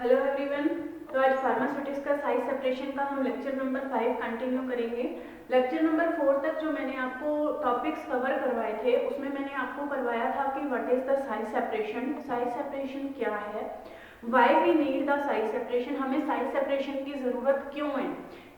Hello everyone. तो आज pharmaceutics का साइज सेपरेशन का हम लेक्चर नंबर 5 कंटिन्यू करेंगे। लेक्चर नंबर 4 तक जो मैंने आपको टॉपिक्स कवर करवाए थे उसमें मैंने आपको करवाया था कि what is the size separation, size separation क्या है, why we need the size separation, हमें साइज सेपरेशन की ज़रूरत क्यों है,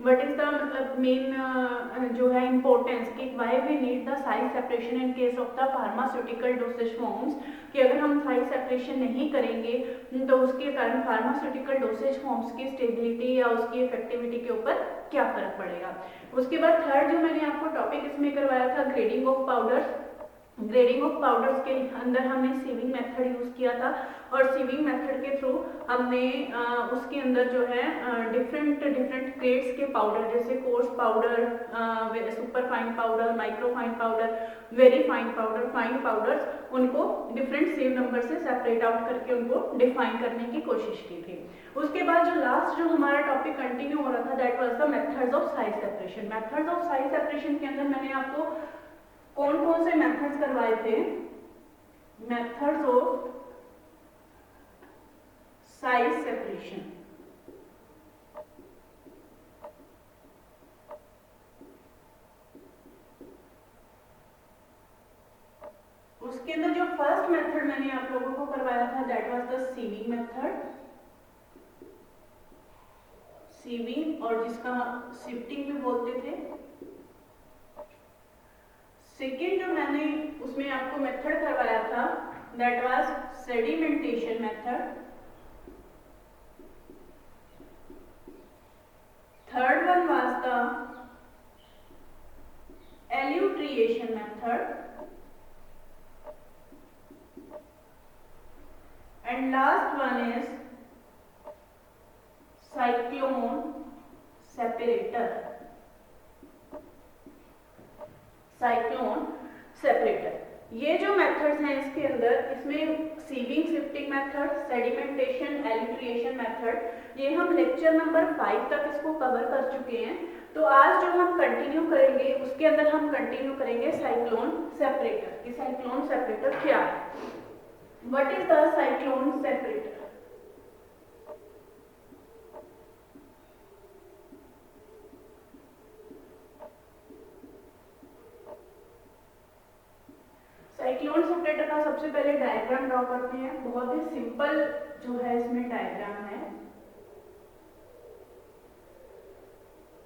वट इज़ द मतलब मेन जो है इम्पोर्टेंस कि why we need the size separation in case of the pharmaceutical dosage forms, कि अगर हम साइज सेपरेशन नहीं करेंगे तो उसके कारण फार्मास्यूटिकल डोसेज फॉर्म्स की स्टेबिलिटी या उसकी इफेक्टिविटी के ऊपर क्या फर्क पड़ेगा। उसके बाद थर्ड जो मैंने आपको टॉपिक इसमें करवाया था grading of powders. Grading of powders के अंदर हमने सीविंग मेथड यूज़ किया था और सीविंग मेथड के थ्रू हमने उसके अंदर जो है डिफरेंट ग्रेड्स के पाउडर जैसे course powder, super fine powder, micro fine powder, very fine powder, fine powders, उनको डिफरेंट सेव नंबर से सेपरेट आउट करके उनको डिफाइन करने की कोशिश की थी। उसके बाद जो लास्ट जो हमारा टॉपिक कंटिन्यू हो रहा था that was the methods of size separation. Methods of size separation के अंदर मैंने आपको कौन कौन से मेथड्स करवाए थे, मेथड्स ऑफ साइज सेपरेशन। उसके अंदर जो फर्स्ट मेथड मैंने आप लोगों को करवाया था that was the sieving method, sieving और जिसका शिफ्टिंग भी बोलते थे। सेकेंड जो मैंने उसमें आपको मेथड करवाया था that was sedimentation method. Third one was the elutriation method and last one is cyclone separator, cyclone separator. ये जो मेथड्स हैं इसके अंदर, इसमें sieving shifting method, sedimentation, elutriation method, ये हम लेक्चर नंबर 5 तक इसको कवर कर चुके हैं। तो आज जो हम कंटिन्यू करेंगे उसके अंदर हम कंटिन्यू करेंगे साइक्लोन सेपरेटर कि साइक्लोन सेपरेटर क्या है, what is the cyclone separator. Cyclone separator का सबसे पहले डायग्राम ड्रॉ करते हैं। बहुत ही सिंपल जो है इसमें डायग्राम है।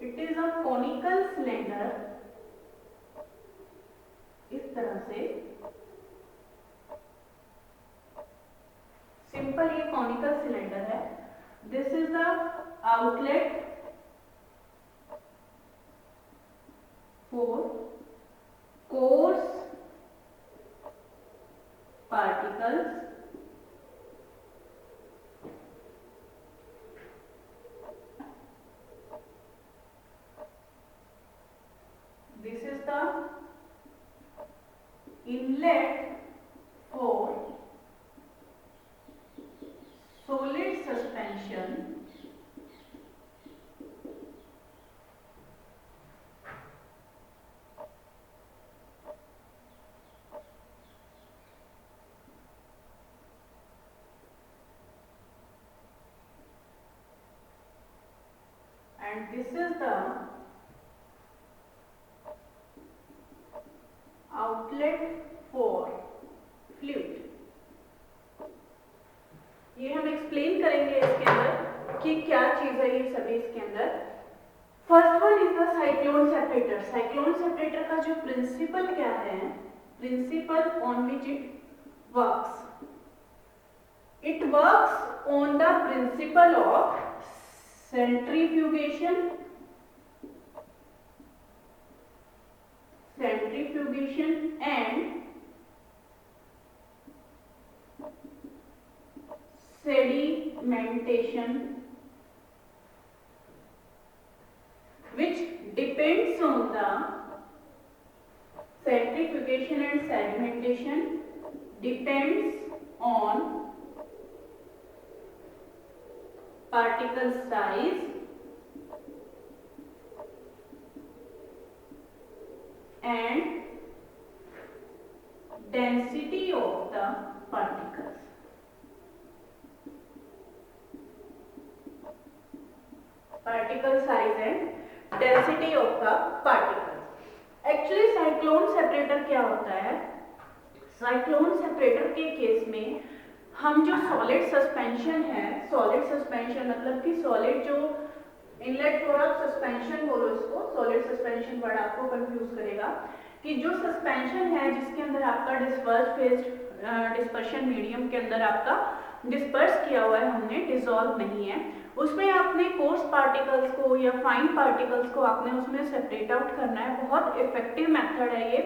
It is a conical cylinder, इस तरह से सिंपल ये कॉनिकल सिलेंडर है। This is the outlet for course particles this is the inlet for solid suspension and this is the outlet for fluid। ये हम एक्सप्लेन करेंगे इसके अंदर कि क्या चीज है ये सभी इसके अंदर। First one is the cyclone separator. Cyclone separator का जो प्रिंसिपल क्या है, principal on which it works on the principle of centrifugation and sedimentation, which depends on the centrifugation and sedimentation depends on particle size and density of the particles. particle size and density of the particles. Actually cyclone separator क्या होता है? Cyclone separator के case में हम जो solid suspension है, solid suspension मतलब कि सॉलिड जो इनलेट फॉर आप सस्पेंशन बोलो इसको, सॉलिड सस्पेंशन वर्ड आपको कंफ्यूज करेगा कि जो सस्पेंशन है जिसके अंदर आपका डिस्पर्स फेज डिस्पर्शन मीडियम के अंदर आपका डिस्पर्स किया हुआ है, हमने डिसॉल्व नहीं है, उसमें आपने कोर्स पार्टिकल्स को या फाइन पार्टिकल्स को आपने उसमें सेपरेट आउट करना है। बहुत इफेक्टिव मेथड है ये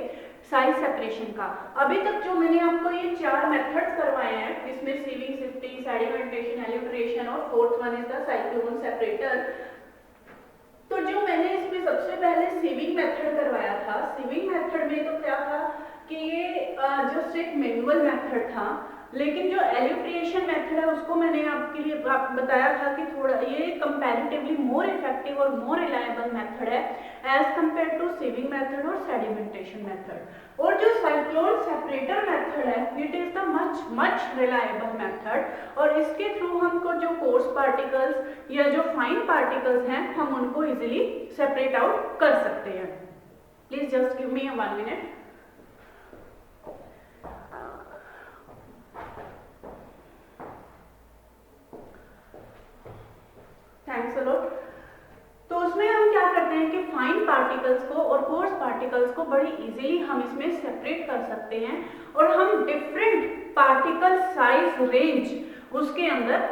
साइज सेपरेशन का। अभी तक जो मैंने आपको ये 4 मेथड्स करवाए हैं, इसमें सीविंग, शिफ्टिंग, सेडिमेंटेशन, एल्यूट्रेशन और fourth one is the cyclone separator. तो जो मैंने इसमें सबसे पहले सीविंग मेथड करवाया था, सीविंग मेथड में तो क्या था कि ये जस्ट एक मैनुअल मेथड था, लेकिन जो एल्यूट्रिएशन मेथड है उसको मैंने आपके लिए बताया था कि थोड़ा ये कंपैरेटिवली मोर इफेक्टिव और मोर रिलायबल मेथड है as compare to sieving method और सेडिमेंटेशन मेथड। और जो साइक्लोन सेपरेटर मेथड है it is the much reliable method, और इसके थ्रू हमको जो कोर्स पार्टिकल्स या जो फाइन पार्टिकल्स हैं हम उनको इजिली सेपरेट आउट कर सकते हैं। Please just give me 1 minute. Thanks a lot. तो उसमें हम क्या करते हैं कि फाइन पार्टिकल्स को और कोर्स पार्टिकल्स को बड़ी इजीली हम इसमें सेपरेट कर सकते हैं, और हम डिफरेंट पार्टिकल साइज रेंज उसके अंदर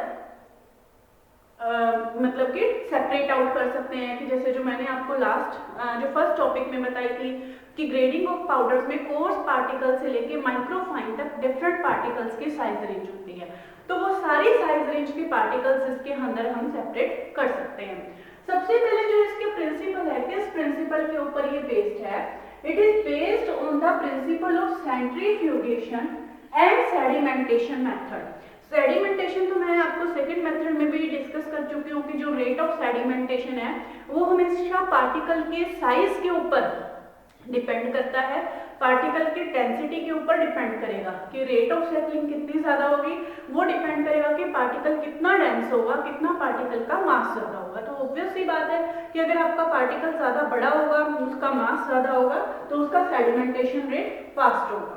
मतलब कि सेपरेट आउट कर सकते हैं। कि जैसे जो मैंने आपको लास्ट जो फर्स्ट टॉपिक में बताई थी कि ग्रेडिंग ऑफ पाउडर्स में कोर्स पार्टिकल से लेके माइक्रोफाइन तक डिफरेंट पार्टिकल्स की साइज रेंज होती है, तो वो सारी साइज रेंज के पार्टिकल्स इसके अंदर हम सेपरेट कर सकते हैं। सबसे पहले जो इसके प्रिंसिपल है, किस प्रिंसिपल के ऊपर ये बेस्ड है? It is based on the principle of centrifugation and sedimentation method. Sedimentation तो मैं आपको सेकंड मेथड में भी डिस्कस कर चुकी हूँ कि जो रेट ऑफ सेडिमेंटेशन है वो हमेशा पार्टिकल के साइज के ऊपर डिपेंड करता है, पार्टिकल की डेंसिटी के ऊपर डिपेंड करेगा कि रेट ऑफ सेटलिंग कितनी ज्यादा होगी, वो डिपेंड करेगा कि पार्टिकल कितना डेंस होगा, कितना पार्टिकल का मास ज्यादा होगा। तो ऑब्वियस सी बात है कि अगर आपका पार्टिकल ज्यादा बड़ा होगा, उसका मास ज्यादा होगा, तो उसका सेडिमेंटेशन रेट फास्ट होगा।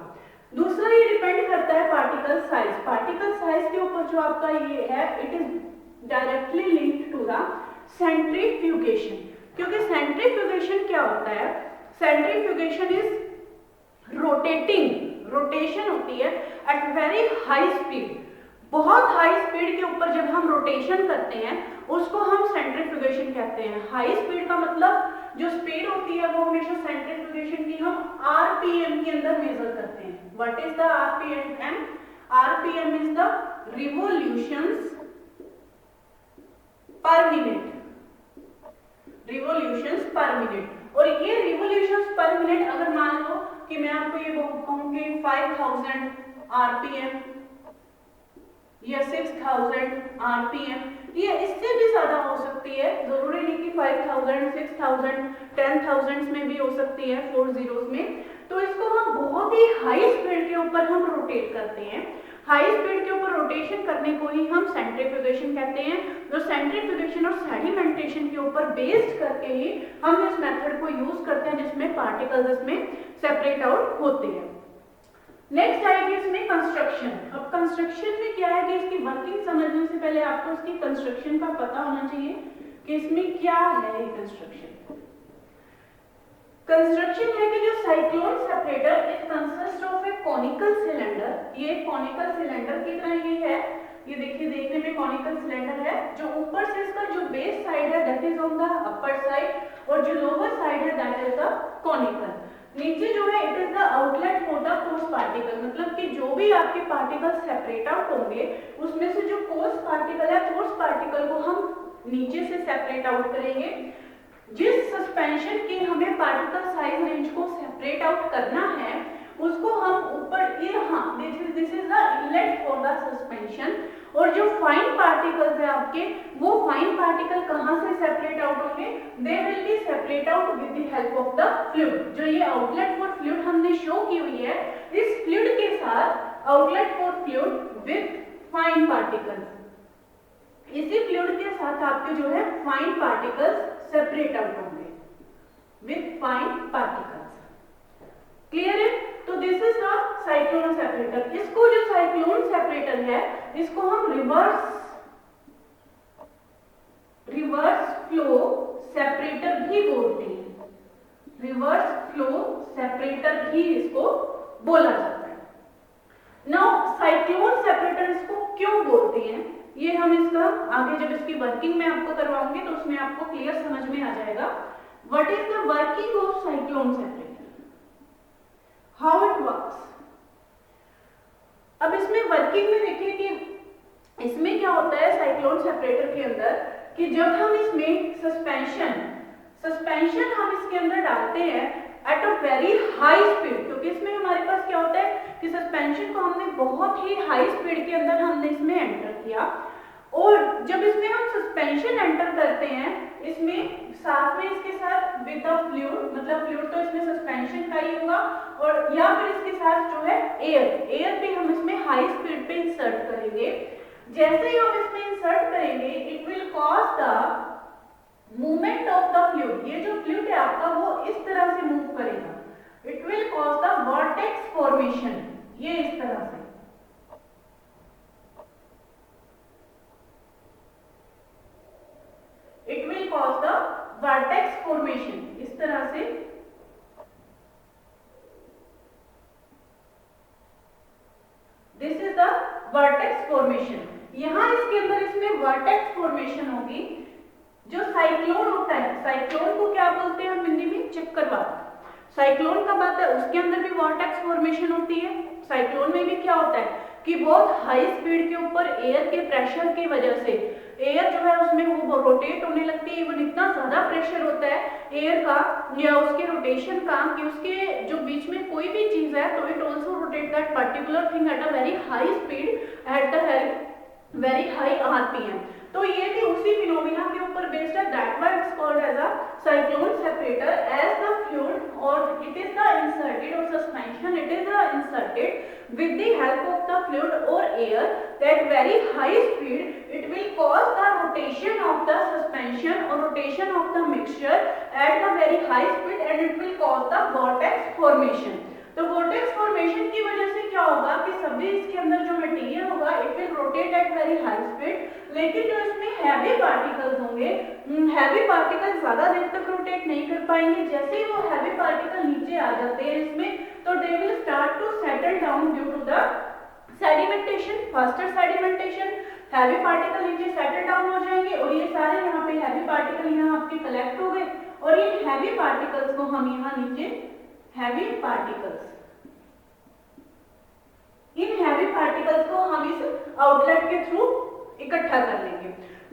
दूसरा ये डिपेंड करता है पार्टिकल साइज। पार्टिकल साइज के ऊपर जो आपका ये है it is directly linked to the centrifugation, क्योंकि सेंट्रीफ्यूगेशन क्या होता है? सेंट्रीफ्यूगेशन इज रोटेशन होती है एट वेरी हाई स्पीड। बहुत हाई स्पीड के ऊपर जब हम रोटेशन करते हैं उसको हम सेंट्रीफ्यूगेशन कहते हैं। हाई स्पीड का मतलब जो स्पीड होती है वो हमेशा सेंट्रीफ्यूगेशन की हम आरपीएम के अंदर मेजर करते हैं। What is the RPM? RPM is the revolutions पर मिनट, रिवॉल्यूशंस पर मिनट। और ये रिवॉल्यूशंस पर मिनट अगर मान लो कि मैं आपको ये कहूंगी 5000 आरपीएम या 6000 आरपीएम, ये इससे भी ज्यादा हो सकती है, जरूरी नहीं कि 5000, 6000, 10,000 में भी हो सकती है, 4 zeros में। तो इसको हम बहुत ही हाई स्पीड के ऊपर हम रोटेट करते हैं। हाई स्पीड के ऊपर रोटेशन करने को ही हम सेंट्रीफ्यूगेशन कहते हैं। जो सेंट्रीफ्यूगेशन और सेडिमेंटेशन के ऊपर बेस्ड करके ही हम इस मेथड को यूज करते हैं जिसमें पार्टिकल्स इसमें सेपरेट आउट होते हैं। नेक्स्ट आएगी इसमें कंस्ट्रक्शन। अब कंस्ट्रक्शन में क्या है कि इसकी वर्किंग समझने से पहले आपको इसकी कंस्ट्रक्शन का पता होना चाहिए कि इसमें क्या है ये कंस्ट्रक्शन। कंस्ट्रक्शन है कि जो cyclone separator it consist of A conical cylinder. ये कॉनिकल सिलेंडर की तरह ये है, ये देखिए देखने में कॉनिकल सिलेंडर है। जो ऊपर से इसका जो बेस साइड है that is on the upper side, और जो लोअर साइड है दैट इज द कॉनिकल। नीचे जो है it is the outlet for the coarse particle, मतलब कि जो भी आपके पार्टिकल सेपरेट आउट होंगे उसमें से जो कोर्स पार्टिकल है, कोर्स पार्टिकल को हम नीचे से सेपरेट आउट करेंगे। जिस सस्पेंशन की हमें पार्टिकल साइज रेंज को सेपरेट आउट करना है उसको हम ऊपर this is the inlet for the suspension. और जो फाइन पार्टिकल्स है आपके, वो फाइन पार्टिकल कहां से सेपरेट आउट होंगे? They will be separate out with the help of the fluid. जो ये आउटलेट फॉर फ्लूइड हमने शो की हुई है, इस फ्लूइड के साथ outlet for fluid with fine particles, इसी फ्लूइड के साथ साथ आपके जो है फाइन पार्टिकल्स सेपरेट आउट होंगे विथ फाइन पार्टिकल्स। क्लियर है? तो this is the cyclone separator. इसको जो साइक्लोन सेपरेटर है इसको हम रिवर्स फ्लो सेपरेटर भी बोलते हैं। रिवर्स फ्लो सेपरेटर भी इसको बोला जाता है। नाउ साइक्लोन सेपरेटर इसको क्यों बोलते हैं ये हम इसका आगे जब इसकी वर्किंग में आपको करवाऊंगी तो उसमें आपको क्लियर समझ में आ जाएगा। What is the working of cyclone separator, how it works. अब इसमें वर्किंग में देखिए कि इसमें क्या होता है साइक्लोन सेपरेटर के अंदर कि जब हम इसमें सस्पेंशन हम इसके अंदर डालते हैं eight a very high speed, क्योंकि इसमें हमारे पास क्या होता है कि सस्पेंशन को हमने बहुत ही हाई स्पीड के अंदर हमने इसमें एंटर किया, और जब इसमें हम सस्पेंशन एंटर करते हैं इसमें साथ में इसके साथ विद द फ्लूइड, मतलब फ्लूइड तो इसमें सस्पेंशन का ही होगा, और या फिर इसके साथ जो है एयर भी हम इसमें हाई स्पीड पे इंसर्ट करेंगे। जैसे ही हम इसमें इंसर्ट करेंगे it will cause the movement of the fluid. ये जो फ्लूइड है आपका वो इस तरह से मूव करेगा, it will cause the vortex formation. ये इस तरह से it will cause the vortex formation, इस तरह से this is the vertex formation. यहां इसके अंदर इसमें वर्टेक्स फॉर्मेशन होगी। जो साइक्लोन होता है, साइक्लोन को क्या बोलते हैं हम हिंदी में, चक्रवात। साइक्लोन कब आता है उसके अंदर भी वर्टेक्स फॉर्मेशन होती है। साइक्लोन में भी क्या होता है कि बहुत हाई स्पीड के ऊपर एयर के प्रेशर की वजह से एयर जो है उसमें वो रोटेट होने लगती है। इवन इतना ज्यादा प्रेशर होता है एयर का या उसके रोटेशन का कि उसके जो बीच में कोई भी चीज है तो it also rotate that particular thing at a very high speed at the very high RPM. तो ये भी उसी फिनोमिना के ऊपर बेस्ड है, that why it's called as a cyclone separator as the fluid और इट इज द इंसर्टेड और suspension it is the inserted with the help of the fluid or air that very high speed it will cause the rotation of the suspension or rotation of the mixture at the very high speed and it will cause the vortex formation। तो vortex formation की वजह से क्या होगा कि सभी इसके अंदर जो मटेरियल होगा it will rotate at very high speed, लेकिन जो इसमें हैवी पार्टिकल्स होंगे हैवी पार्टिकल्स ज्यादा देर तक रोटेट नहीं कर पाएंगे। जैसे ही वो हैवी पार्टिकल नीचे आ जाते हैं इसमें तो they will start to settle down due to the sedimentation, faster sedimentation। Heavy particle नीचे सेटल डाउन हो जाएंगे और ये सारे यहाँ पे हैवी पार्टिकल यहाँ आपके कलेक्ट हो गए और इन हैवी पार्टिकल्स को हम यहाँ नीचे हैवी पार्टिकल्स को हम इस आउटलेट के थ्रू इकट्ठा कर लेंगे।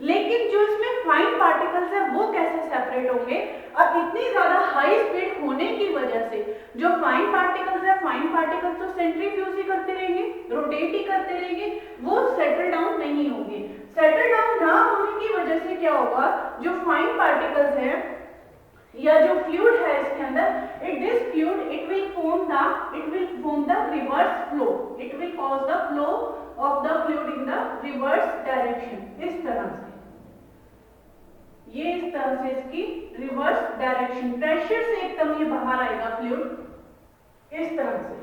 लेकिन जो इसमें फाइन पार्टिकल्स है वो कैसे सेपरेट होंगे। अब इतनी ज्यादा हाई स्पीड होने की वजह से जो फाइन पार्टिकल्स है फाइन पार्टिकल्स तो सेंट्रीफ्यूज ही करते रहेंगे, रोटेट ही करते रहेंगे, वो सेटल डाउन नहीं होंगे। सेटल डाउन ना होने की वजह से क्या होगा, जो फाइन पार्टिकल्स है या जो फ्लूइड है इसके अंदर this fluid it will form the reverse flow, it will cause the flow of the fluid in the reverse direction. इस तरह से ये इस तरह से इसकी रिवर्स डायरेक्शन, प्रेशर से एकदम ये बाहर आएगा फ्लूइड इस तरह से।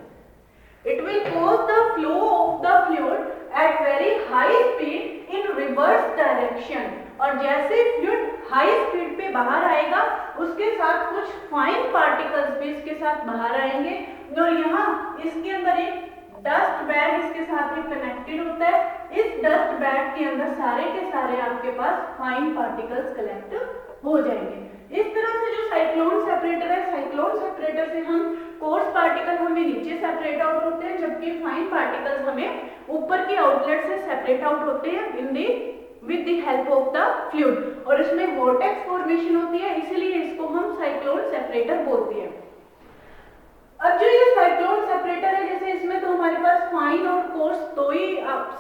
It will cause the flow of the fluid at very high speed in reverse direction. और जैसे फ्लूइड हाई स्पीड पे बाहर आएगा उसके साथ कुछ फाइन पार्टिकल्स भी इसके साथ बाहर आएंगे और यहाँ इसके अंदर एक डस्ट बैग इसके साथ ही कनेक्टेड होता है। इस डस्ट बैग के अंदर सारे के सारे आपके पास फाइन पार्टिकल्स कलेक्ट हो जाएंगे। इस तरह से जो साइक्लोन सेपरेटर है, साइक्लोन सेपरेटर से हम कोर्स पार्टिकल हमें नीचे सेपरेट आउट होते हैं जबकि फाइन पार्टिकल्स हमें ऊपर की आउटलेट से सेपरेट आउट होते हैं in the with the help of the fluid. और इसमें वॉर्टेक्स फॉर्मेशन होती है इसीलिए इसको हम साइक्लोन सेपरेटर बोलते हैं। अब जो ये साइक्लोन सेपरेटर है जैसे इसमें तो हमारे पास फाइन और कोर्स दो ही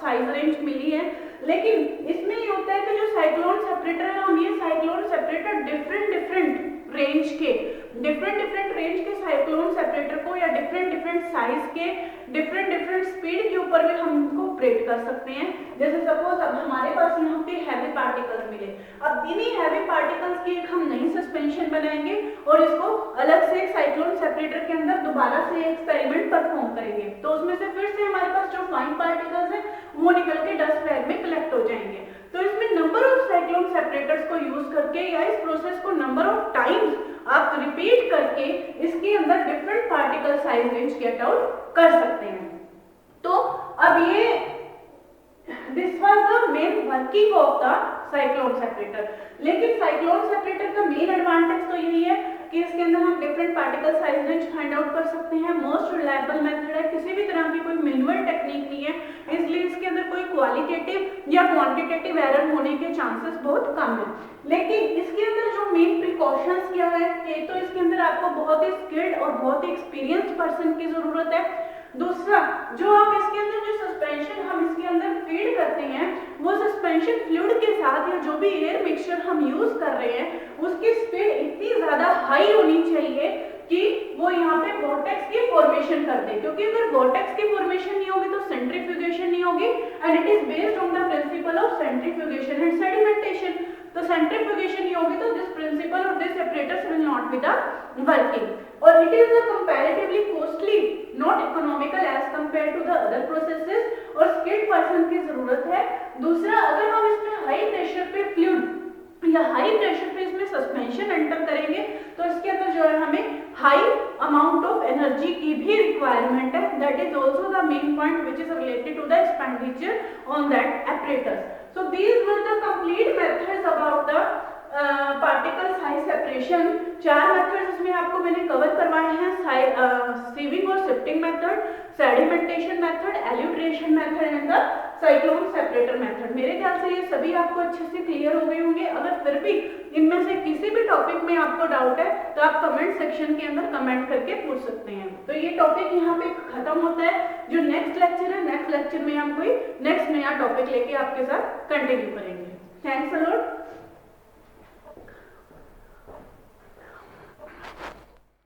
साइज रेंज मिली है, लेकिन इसमें ये होता है कि जो साइक्लोन सेपरेटर है हम ये साइक्लोन सेपरेटर डिफरेंट रेंज के साइक्लोन सेपरेटर को या डिफरेंट साइज के डिफरेंट स्पीड के ऊपर भी हम इनको ऑपरेट कर सकते हैं। जैसे सपोज अब हमारे पास यहाँ पे हैवी पार्टिकल्स मिले, अब इन्हीं हैवी पार्टिकल्स की एक हम नई सस्पेंशन बनाएंगे और इसको अलग से एक साइक्लोन सेपरेटर के अंदर दोबारा से एक्सपेरिमेंट परफॉर्म करेंगे। तो उसमें से फिर से हमारे पास जो फाइन पार्टिकल्स है वो निकल के डस्ट बैग में कलेक्ट हो जाएंगे। तो इसमें नंबर ऑफ साइक्लोन सेपरेटर्स को यूज करके या इस प्रोसेस को नंबर ऑफ टाइम्स आप रिपीट करके इसके अंदर different particle size range get out कर सकते हैं। तो अब ये this was the main working of the cyclone separator. लेकिन साइक्लोन सेपरेटर का मेन एडवांटेज तो यही है कि इसके अंदर हम different particle size range find out कर सकते हैं। मोस्ट रिलायबल मेथड है, किसी भी तरह की कोई मैनुअल टेक्निक नहीं है, इसलिए इसके अंदर कोई क्वालिटेटिव या क्वांटिटेटिव एरर होने के चांसेस बहुत कम है। लेकिन इसके अंदर जो मेन प्रिकॉशंस क्या है, एक तो इसके अंदर आपको बहुत ही स्किल्ड और बहुत ही एक्सपीरियंस्ड पर्सन की जरूरत है। दूसरा, जो आप इसके अंदर जो सस्पेंशन हम इसके अंदर फीड करते हैं वो सस्पेंशन फ्लूइड के साथ या जो भी एयर मिक्सचर हम यूज कर रहे हैं उसकी स्पीड इतनी ज्यादा हाई होनी चाहिए कि वो यहाँ पे वोर्टेक्स की फॉर्मेशन कर दे, क्योंकि अगर वोर्टेक्स की फॉर्मेशन नहीं होगी तो सेंट्रीफ्यूगेशन नहीं होगी and it is based on the principle of centrifugation and sedimentation. तो सेंट्रीफ्यूगेशन नहीं होगी तो दिस प्रिंसिपल और this separators will not be the working और it is a comparatively costly not economical as compare to the other processes और skilled person की जरूरत है। दूसरा, अगर हम इसमें हाई प्रेशर पे फ्लूइड या हाई प्रेशर पे इसमें सस्पेंशन एंटर करेंगे तो इसके अंदर जो है हमें हाई अमाउंट ऑफ एनर्जी की भी रिक्वायरमेंट है। That is also the main point which is related to the expenditure on that apparatus. So these were the complete methods about the particle size separation. 4 methods इसमें आपको मैंने cover करवाए हैं, sieving और shifting method, sedimentation method, elutriation method and the cyclone separator method. मेरे ख्याल से ये सभी आपको अच्छे से क्लियर हो गए होंगे। अगर फिर भी इनमें से किसी भी टॉपिक में आपको डाउट है तो आप कमेंट सेक्शन के अंदर कमेंट करके पूछ सकते हैं। तो ये टॉपिक यहाँ पे खत्म होता है। जो नेक्स्ट लेक्चर है, नेक्स्ट लेक्चर में हम कोई नेक्स्ट नया टॉपिक लेके आपके साथ कंटिन्यू करेंगे। Thanks a lot.